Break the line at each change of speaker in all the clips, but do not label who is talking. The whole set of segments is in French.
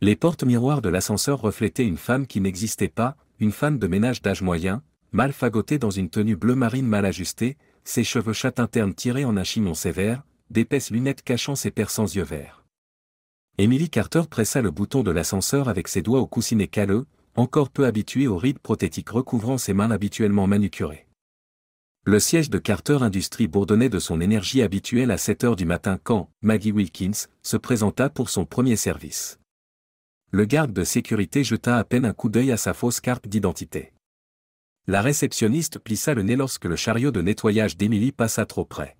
Les portes-miroirs de l'ascenseur reflétaient une femme qui n'existait pas, une femme de ménage d'âge moyen, mal fagotée dans une tenue bleu marine mal ajustée, ses cheveux châtains ternes tirés en un chignon sévère, d'épaisses lunettes cachant ses perçants yeux verts. Emily Carter pressa le bouton de l'ascenseur avec ses doigts au coussinet calleux, encore peu habitué aux rides prothétiques recouvrant ses mains habituellement manucurées. Le siège de Carter Industries bourdonnait de son énergie habituelle à 7 heures du matin quand Maggie Wilkins se présenta pour son premier service. Le garde de sécurité jeta à peine un coup d'œil à sa fausse carte d'identité. La réceptionniste plissa le nez lorsque le chariot de nettoyage d'Emily passa trop près.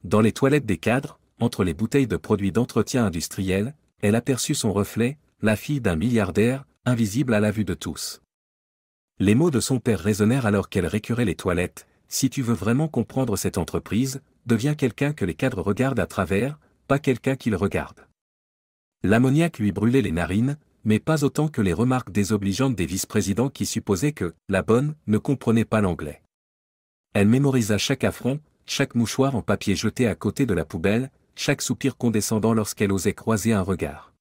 Dans les toilettes des cadres, entre les bouteilles de produits d'entretien industriel, elle aperçut son reflet, la fille d'un milliardaire, invisible à la vue de tous. Les mots de son père résonnèrent alors qu'elle récurait les toilettes. Si tu veux vraiment comprendre cette entreprise, deviens quelqu'un que les cadres regardent à travers, pas quelqu'un qu'ils regardent. L'ammoniaque lui brûlait les narines, mais pas autant que les remarques désobligeantes des vice-présidents qui supposaient que la bonne ne comprenait pas l'anglais. Elle mémorisa chaque affront, chaque mouchoir en papier jeté à côté de la poubelle, chaque soupir condescendant lorsqu'elle osait croiser un regard.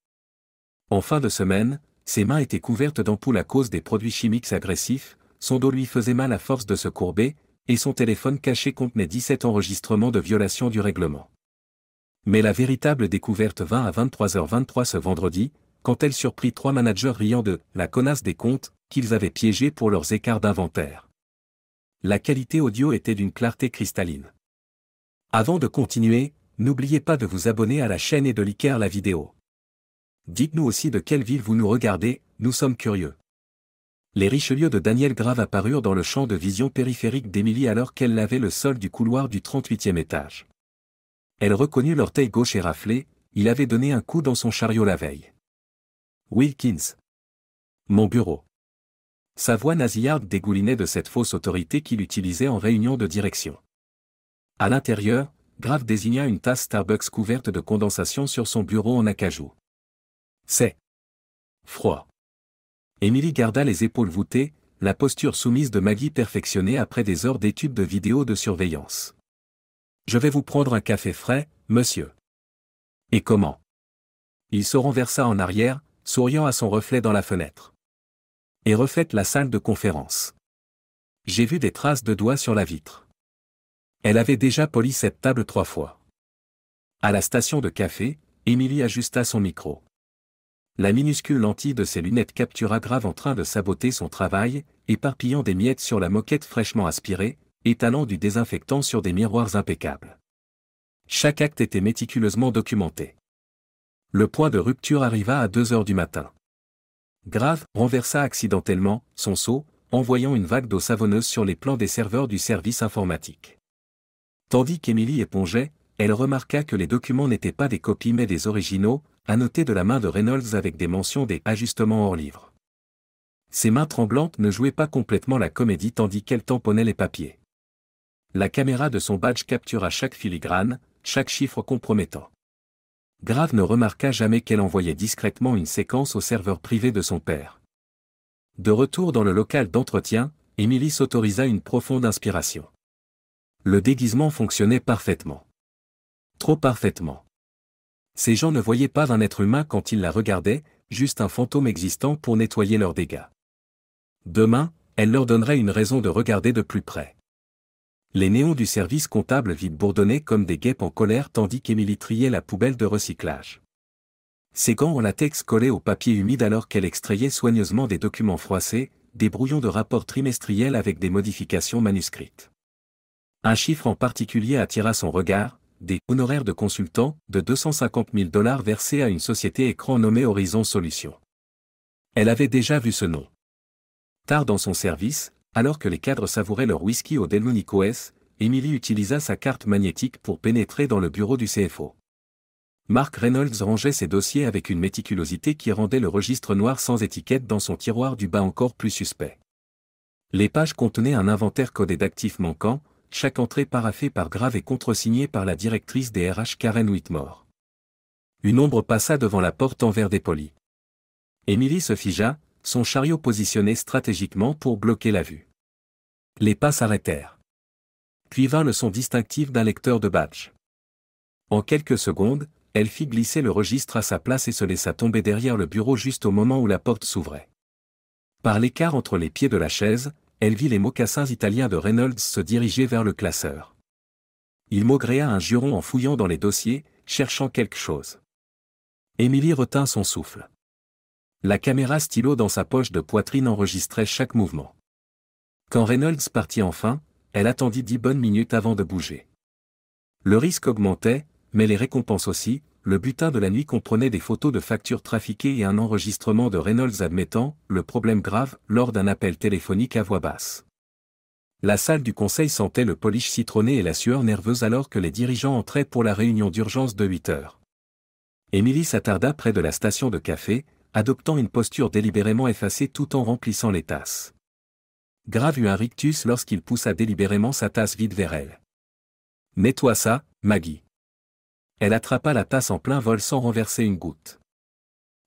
En fin de semaine, ses mains étaient couvertes d'ampoules à cause des produits chimiques agressifs, son dos lui faisait mal à force de se courber, et son téléphone caché contenait 17 enregistrements de violation du règlement. Mais la véritable découverte vint à 23h23 ce vendredi, quand elle surprit 3 managers riant de « la connasse des comptes » qu'ils avaient piégés pour leurs écarts d'inventaire. La qualité audio était d'une clarté cristalline. Avant de continuer, n'oubliez pas de vous abonner à la chaîne et de liker la vidéo. Dites-nous aussi de quelle ville vous nous regardez, nous sommes curieux. Les Richelieu de Daniel Grave apparurent dans le champ de vision périphérique d'Emily alors qu'elle lavait le sol du couloir du 38e étage. Elle reconnut l'orteil gauche éraflé, il avait donné un coup dans son chariot la veille. Wilkins. Mon bureau. Sa voix nasillarde dégoulinait de cette fausse autorité qu'il utilisait en réunion de direction. À l'intérieur, Grave désigna une tasse Starbucks couverte de condensation sur son bureau en acajou. C'est froid. Emily garda les épaules voûtées, la posture soumise de Maggie perfectionnée après des heures d'études de vidéo de surveillance. Je vais vous prendre un café frais, monsieur. Et comment? Il se renversa en arrière, souriant à son reflet dans la fenêtre. Et reflète la salle de conférence. J'ai vu des traces de doigts sur la vitre. Elle avait déjà poli cette table 3 fois. À la station de café, Emily ajusta son micro. La minuscule lentille de ses lunettes captura Grave en train de saboter son travail, éparpillant des miettes sur la moquette fraîchement aspirée, étalant du désinfectant sur des miroirs impeccables. Chaque acte était méticuleusement documenté. Le point de rupture arriva à 2 heures du matin. Grave renversa accidentellement son seau, envoyant une vague d'eau savonneuse sur les plans des serveurs du service informatique. Tandis qu'Emily épongeait, elle remarqua que les documents n'étaient pas des copies mais des originaux, annotés de la main de Reynolds avec des mentions des ajustements hors livre. Ses mains tremblantes ne jouaient pas complètement la comédie tandis qu'elle tamponnait les papiers. La caméra de son badge captura chaque filigrane, chaque chiffre compromettant. Grave ne remarqua jamais qu'elle envoyait discrètement une séquence au serveur privé de son père. De retour dans le local d'entretien, Emily s'autorisa une profonde inspiration. Le déguisement fonctionnait parfaitement. Trop parfaitement. Ces gens ne voyaient pas un être humain quand ils la regardaient, juste un fantôme existant pour nettoyer leurs dégâts. Demain, elle leur donnerait une raison de regarder de plus près. Les néons du service comptable vide bourdonnaient comme des guêpes en colère tandis qu'Emily triait la poubelle de recyclage. Ses gants en latex collaient au papier humide alors qu'elle extrayait soigneusement des documents froissés, des brouillons de rapports trimestriels avec des modifications manuscrites. Un chiffre en particulier attira son regard, des honoraires de consultant de 250 000 $ versés à une société écran nommée Horizon Solutions. Elle avait déjà vu ce nom. Tard dans son service, alors que les cadres savouraient leur whisky au Delmonico's, Emily utilisa sa carte magnétique pour pénétrer dans le bureau du CFO. Mark Reynolds rangeait ses dossiers avec une méticulosité qui rendait le registre noir sans étiquette dans son tiroir du bas encore plus suspect. Les pages contenaient un inventaire codé d'actifs manquants, chaque entrée paraphée par Grave et contresignée par la directrice des RH Karen Whitmore. Une ombre passa devant la porte en verre dépoli. Emily se figea, son chariot positionné stratégiquement pour bloquer la vue. Les pas s'arrêtèrent. Puis vint le son distinctif d'un lecteur de badge. En quelques secondes, elle fit glisser le registre à sa place et se laissa tomber derrière le bureau juste au moment où la porte s'ouvrait. Par l'écart entre les pieds de la chaise, elle vit les mocassins italiens de Reynolds se diriger vers le classeur. Il maugréa un juron en fouillant dans les dossiers, cherchant quelque chose. Emily retint son souffle. La caméra stylo dans sa poche de poitrine enregistrait chaque mouvement. Quand Reynolds partit enfin, elle attendit 10 bonnes minutes avant de bouger. Le risque augmentait, mais les récompenses aussi. Le butin de la nuit comprenait des photos de factures trafiquées et un enregistrement de Reynolds admettant le problème grave lors d'un appel téléphonique à voix basse. La salle du conseil sentait le polish citronné et la sueur nerveuse alors que les dirigeants entraient pour la réunion d'urgence de 8 heures. Emily s'attarda près de la station de café, adoptant une posture délibérément effacée tout en remplissant les tasses. Grave eut un rictus lorsqu'il poussa délibérément sa tasse vide vers elle. « Nettoie ça, Maggie. » Elle attrapa la tasse en plein vol sans renverser une goutte.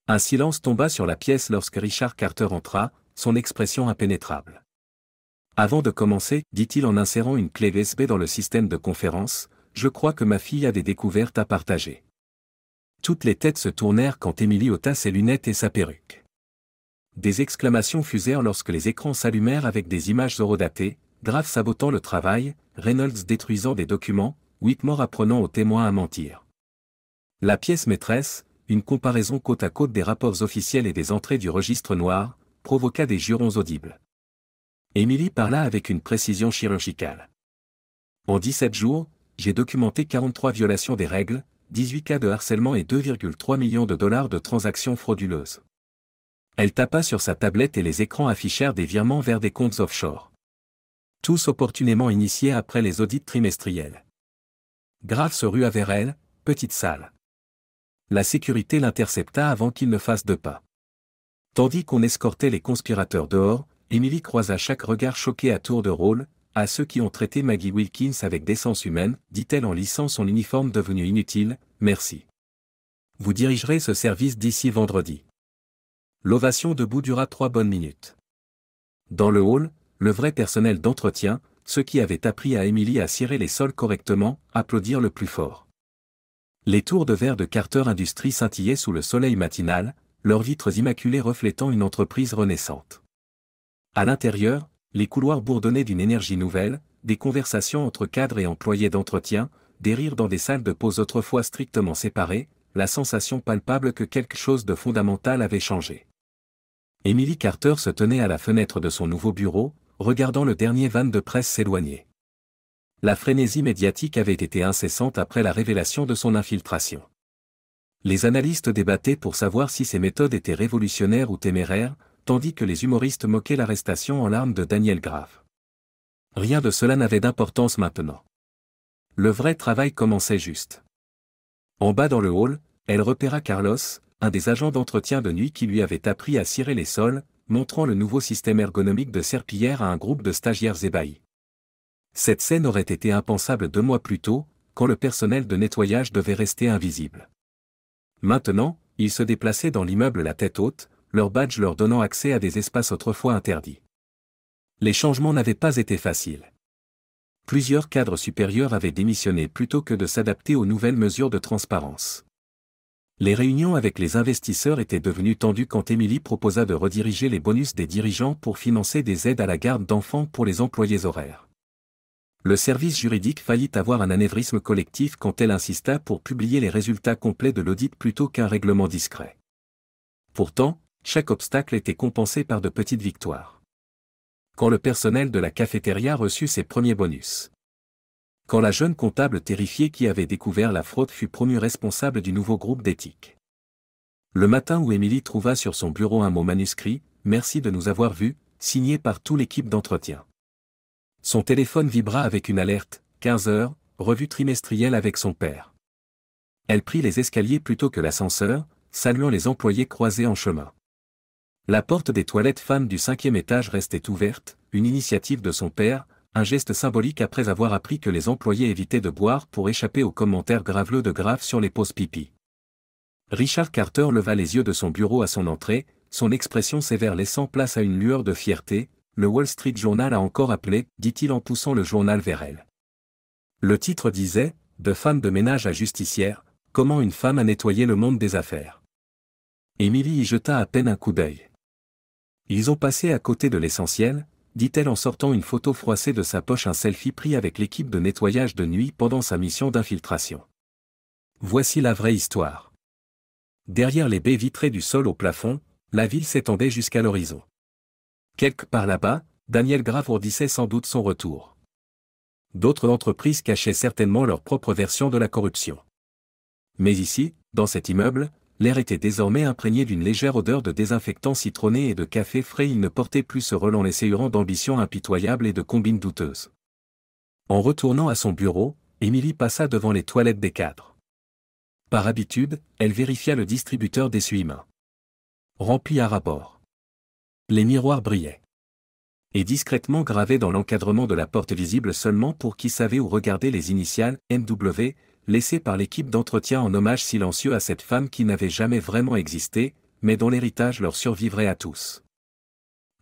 Un silence tomba sur la pièce lorsque Richard Carter entra, son expression impénétrable. Avant de commencer, dit-il en insérant une clé USB dans le système de conférence, je crois que ma fille a des découvertes à partager. Toutes les têtes se tournèrent quand Emily ôta ses lunettes et sa perruque. Des exclamations fusèrent lorsque les écrans s'allumèrent avec des images horodatées, Grave sabotant le travail, Reynolds détruisant des documents, Whitmore apprenant aux témoins à mentir. La pièce maîtresse, une comparaison côte à côte des rapports officiels et des entrées du registre noir, provoqua des jurons audibles. Emily parla avec une précision chirurgicale. En 17 jours, j'ai documenté 43 violations des règles, 18 cas de harcèlement et 2,3 millions de dollars de transactions frauduleuses. Elle tapa sur sa tablette et les écrans affichèrent des virements vers des comptes offshore. Tous opportunément initiés après les audits trimestriels. Grave se rua vers elle, petite salle. La sécurité l'intercepta avant qu'il ne fasse 2 pas. Tandis qu'on escortait les conspirateurs dehors, Emily croisa chaque regard choqué à tour de rôle, à ceux qui ont traité Maggie Wilkins avec décence humaine, dit-elle en lissant son uniforme devenu inutile, merci. Vous dirigerez ce service d'ici vendredi. L'ovation debout dura 3 bonnes minutes. Dans le hall, le vrai personnel d'entretien, ceux qui avaient appris à Emily à cirer les sols correctement, applaudirent le plus fort. Les tours de verre de Carter Industries scintillaient sous le soleil matinal, leurs vitres immaculées reflétant une entreprise renaissante. À l'intérieur, les couloirs bourdonnaient d'une énergie nouvelle, des conversations entre cadres et employés d'entretien, des rires dans des salles de pause autrefois strictement séparées, la sensation palpable que quelque chose de fondamental avait changé. Emily Carter se tenait à la fenêtre de son nouveau bureau, regardant le dernier van de presse s'éloigner. La frénésie médiatique avait été incessante après la révélation de son infiltration. Les analystes débattaient pour savoir si ses méthodes étaient révolutionnaires ou téméraires, tandis que les humoristes moquaient l'arrestation en larmes de Daniel Grave. Rien de cela n'avait d'importance maintenant. Le vrai travail commençait juste. En bas dans le hall, elle repéra Carlos, un des agents d'entretien de nuit qui lui avait appris à cirer les sols, montrant le nouveau système ergonomique de serpillière à un groupe de stagiaires ébahis. Cette scène aurait été impensable 2 mois plus tôt, quand le personnel de nettoyage devait rester invisible. Maintenant, ils se déplaçaient dans l'immeuble la tête haute, leur badge leur donnant accès à des espaces autrefois interdits. Les changements n'avaient pas été faciles. Plusieurs cadres supérieurs avaient démissionné plutôt que de s'adapter aux nouvelles mesures de transparence. Les réunions avec les investisseurs étaient devenues tendues quand Emily proposa de rediriger les bonus des dirigeants pour financer des aides à la garde d'enfants pour les employés horaires. Le service juridique faillit avoir un anévrisme collectif quand elle insista pour publier les résultats complets de l'audit plutôt qu'un règlement discret. Pourtant, chaque obstacle était compensé par de petites victoires. Quand le personnel de la cafétéria reçut ses premiers bonus. Quand la jeune comptable terrifiée qui avait découvert la fraude fut promue responsable du nouveau groupe d'éthique. Le matin où Emily trouva sur son bureau un mot manuscrit, « Merci de nous avoir vus », signé par toute l'équipe d'entretien. Son téléphone vibra avec une alerte, 15 heures, revue trimestrielle avec son père. Elle prit les escaliers plutôt que l'ascenseur, saluant les employés croisés en chemin. La porte des toilettes femmes du 5e étage restait ouverte, une initiative de son père, un geste symbolique après avoir appris que les employés évitaient de boire pour échapper aux commentaires graveleux de Grave sur les pauses pipi. Richard Carter leva les yeux de son bureau à son entrée, son expression sévère laissant place à une lueur de fierté. Le Wall Street Journal a encore appelé, dit-il en poussant le journal vers elle. Le titre disait « De femme de ménage à justicière, comment une femme a nettoyé le monde des affaires. Émilie y jeta à peine un coup d'œil. Ils ont passé à côté de l'essentiel, dit-elle en sortant une photo froissée de sa poche, un selfie pris avec l'équipe de nettoyage de nuit pendant sa mission d'infiltration. Voici la vraie histoire. Derrière les baies vitrées du sol au plafond, la ville s'étendait jusqu'à l'horizon. Quelque part là-bas, Daniel Graff ourdissait sans doute son retour. D'autres entreprises cachaient certainement leur propre version de la corruption. Mais ici, dans cet immeuble, l'air était désormais imprégné d'une légère odeur de désinfectant citronné et de café frais. Il ne portait plus ce relent laisséurant d'ambition impitoyable et de combines douteuses. En retournant à son bureau, Émilie passa devant les toilettes des cadres. Par habitude, elle vérifia le distributeur d'essuie-mains. Rempli à rapport. Les miroirs brillaient. Et discrètement gravés dans l'encadrement de la porte, visible seulement pour qui savait où regarder, les initiales MW, laissées par l'équipe d'entretien en hommage silencieux à cette femme qui n'avait jamais vraiment existé, mais dont l'héritage leur survivrait à tous.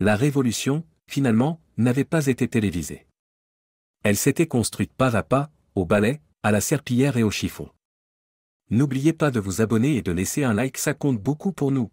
La révolution, finalement, n'avait pas été télévisée. Elle s'était construite pas à pas, au balai, à la serpillière et au chiffon. N'oubliez pas de vous abonner et de laisser un like, ça compte beaucoup pour nous.